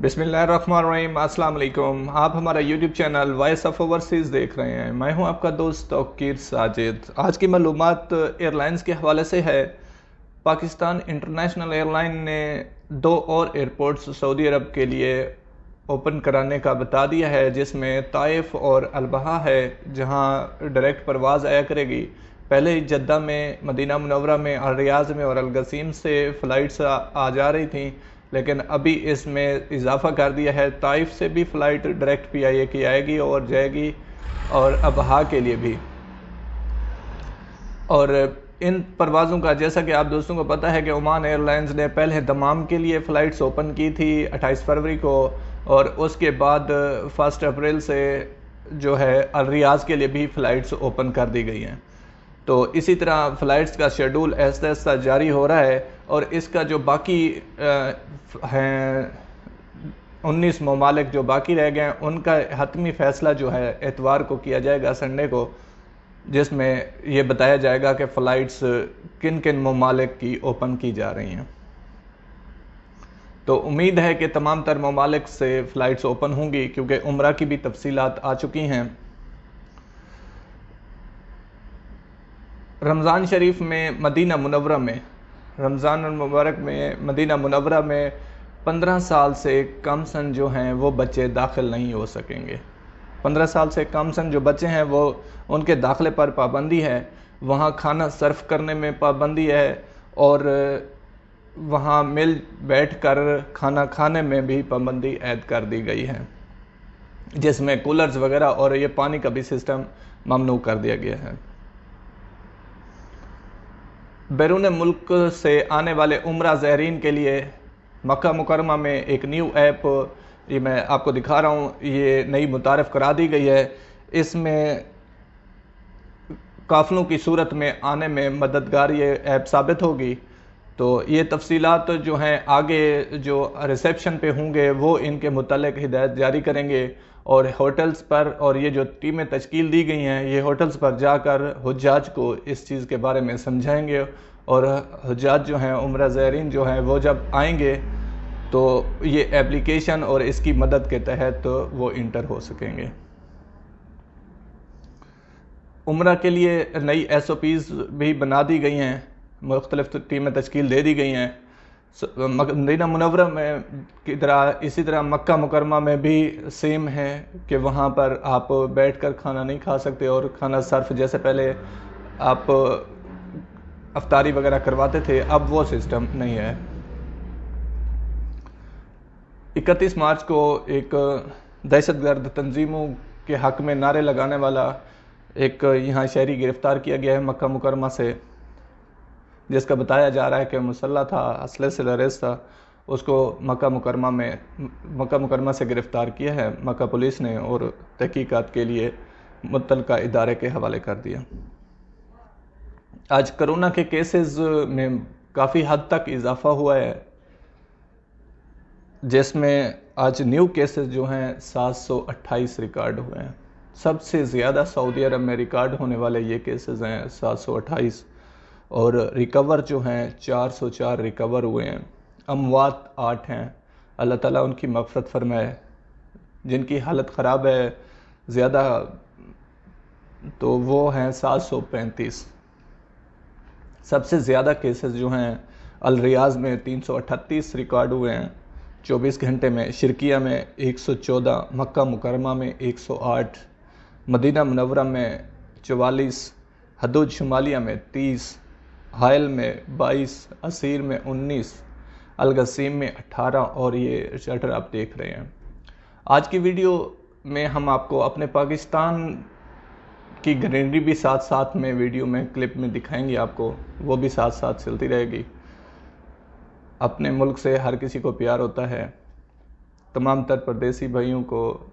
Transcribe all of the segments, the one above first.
बिस्मिल्लाहिर्रहमानिर्रहीम, अस्सलाम वालेकुम। आप हमारा YouTube channel voice of overseas देख रहे हैं। मैं हूं आपका दोस्त तौकीर साजिद। आज की मालूमात एयरलाइंस के हवाले से है। पाकिस्तान इंटरनेशनल एयरलाइन ने 2 और एयरपोर्ट्स सऊदी अरब के लिए ओपन कराने का बता दिया है, जिसमें ताइफ और अलबहा है, जहां डायरेक्ट परवाज़ आया करेगी। पहले ही जद्दा में, मदीना मुनव्वरा में, अल रियाज में और अल गसीम से फ़्लाइट्स आ जा रही थी, लेकिन अभी इसमें इजाफा कर दिया है। ताइफ से भी फ़्लाइट डायरेक्ट PIA की आएगी और जाएगी, और अबहा के लिए भी। और इन परवाज़ों का, जैसा कि आप दोस्तों को पता है कि ओमान एयरलाइंस ने पहले दमाम के लिए फ़्लाइट्स ओपन की थी 28 फरवरी को, और उसके बाद 1 अप्रैल से जो है अल रियाज के लिए भी फ़्लाइट्स ओपन कर दी गई हैं। तो इसी तरह फ़्लाइट्स का शेड्यूल ऐसा ऐसा जारी हो रहा है, और इसका जो बाकी हैं 19 ममालिक जो बाकी रह गए हैं, उनका हतमी फ़ैसला जो है एतवार को किया जाएगा, संडे को, जिसमें ये बताया जाएगा कि फ़्लाइट्स किन किन ममालिक की ओपन की जा रही हैं। तो उम्मीद है कि तमाम तर ममालिक से फ़्लाइट्स ओपन होंगी, क्योंकि उम्रा की भी तफसीलात आ चुकी हैं। रमज़ान शरीफ में मदीना मुनव्वरा में, रमज़ान मुबारक में मदीना मुनव्वरा में 15 साल से कम सन जो हैं वो बच्चे दाखिल नहीं हो सकेंगे। 15 साल से कम सन जो बच्चे हैं वो, उनके दाखिले पर पाबंदी है। वहाँ खाना सर्व करने में पाबंदी है, और वहाँ मिल बैठ कर खाना खाने में भी पाबंदी ऐड कर दी गई है, जिसमें कूलर्स वगैरह और ये पानी का भी सिस्टम ममनू कर दिया गया है। बैरून मुल्क से आने वाले उम्रा ज़ायरीन के लिए मक्का मुकरमा में एक न्यू ऐप, ये मैं आपको दिखा रहा हूँ, ये नई मुतारफ़ करा दी गई है। इसमें काफ़िलों की सूरत में आने में मददगार ये ऐप साबित होगी। तो ये तफसीलात जो हैं आगे जो रिसेप्शन पे होंगे वो इनके मुतालिक हिदायत जारी करेंगे, और होटल्स पर, और ये जो टीमें तश्कील दी गई हैं, ये होटल्स पर जाकर हुज्जाज को इस चीज़ के बारे में समझाएंगे, और हुज्जाज जो हैं, उम्रा ज़ायरीन जो हैं, वो जब आएंगे तो ये एप्लीकेशन और इसकी मदद के तहत वो इंटर हो सकेंगे। उम्रा के लिए नई SOPs भी बना दी गई हैं, मुख्तलिफ टीमें तश्कील दे दी गई हैं। मदीना मुनव्वरा में की तरह इसी तरह मक्का मुकरमा में भी सेम है कि वहाँ पर आप बैठकर खाना नहीं खा सकते, और खाना सर्फ जैसे पहले आप अफ्तारी वगैरह करवाते थे, अब वो सिस्टम नहीं है। 31 मार्च को एक दहशतगर्द तंजीमों के हक में नारे लगाने वाला एक यहाँ शहरी गिरफ्तार किया गया है मक्का मुकरमा से, जिसका बताया जा रहा है कि मुसल्ला था, असले से लरेज था। उसको मक्का मुकरमा से गिरफ़्तार किया है मक्का पुलिस ने, और तहकीकात के लिए मुतल्लिका इदारे के हवाले कर दिया। आज कोरोना के केसेस में काफ़ी हद तक इजाफा हुआ है, जिसमें आज न्यू केसेस जो हैं 728 रिकॉर्ड हुए हैं। सबसे ज़्यादा सऊदी अरब में रिकॉर्ड होने वाले ये केसेस हैं 728, और रिकवर जो हैं 404 रिकवर हुए हैं। अमवात 8 हैं, अल्लाह ताला उनकी मग़फ़िरत फरमाए। जिनकी हालत ख़राब है ज़्यादा, तो वो हैं 735। सबसे ज़्यादा केसेस जो हैं अल रियाज में 338 रिकॉर्ड हुए हैं 24 घंटे में, शिरकिया में 114, मक्का मुकरमा में 108, मदीना मुनव्वरा में 44, हदूद शुमालिया में 30, हायल में 22, असीर में 19, अल गसीम में 18, और ये शटर आप देख रहे हैं। आज की वीडियो में हम आपको अपने पाकिस्तान की ग्रीनरी भी साथ साथ में वीडियो में क्लिप में दिखाएंगे आपको, वो भी साथ साथ चलती रहेगी। अपने मुल्क से हर किसी को प्यार होता है। तमाम तर परदेसी भाइयों को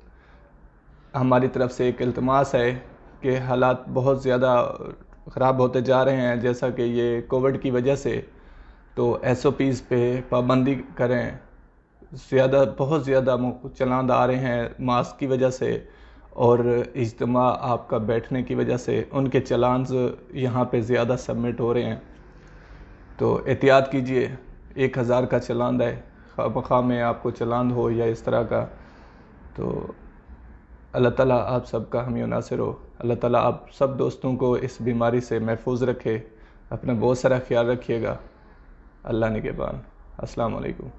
हमारी तरफ से एक इल्तिमास है कि हालात बहुत ज़्यादा ख़राब होते जा रहे हैं, जैसा कि ये कोविड की वजह से, तो SOPs पे पाबंदी करें। बहुत ज़्यादा चलान आ रहे हैं मास्क की वजह से, और इज्तिमा आपका बैठने की वजह से उनके चलान यहाँ पे ज़्यादा सबमिट हो रहे हैं। तो एहतियात कीजिए। 1000 का चलान है, खामखा में आपको चलान हो या इस तरह का। तो अल्लाह ताला आप सबका हामी नासिर हो। अल्लाह ताला आप सब दोस्तों को इस बीमारी से महफूज रखे। अपना बहुत सारा ख्याल रखिएगा। अल्लाह निगहबान। अस्सलाम वालेकुम।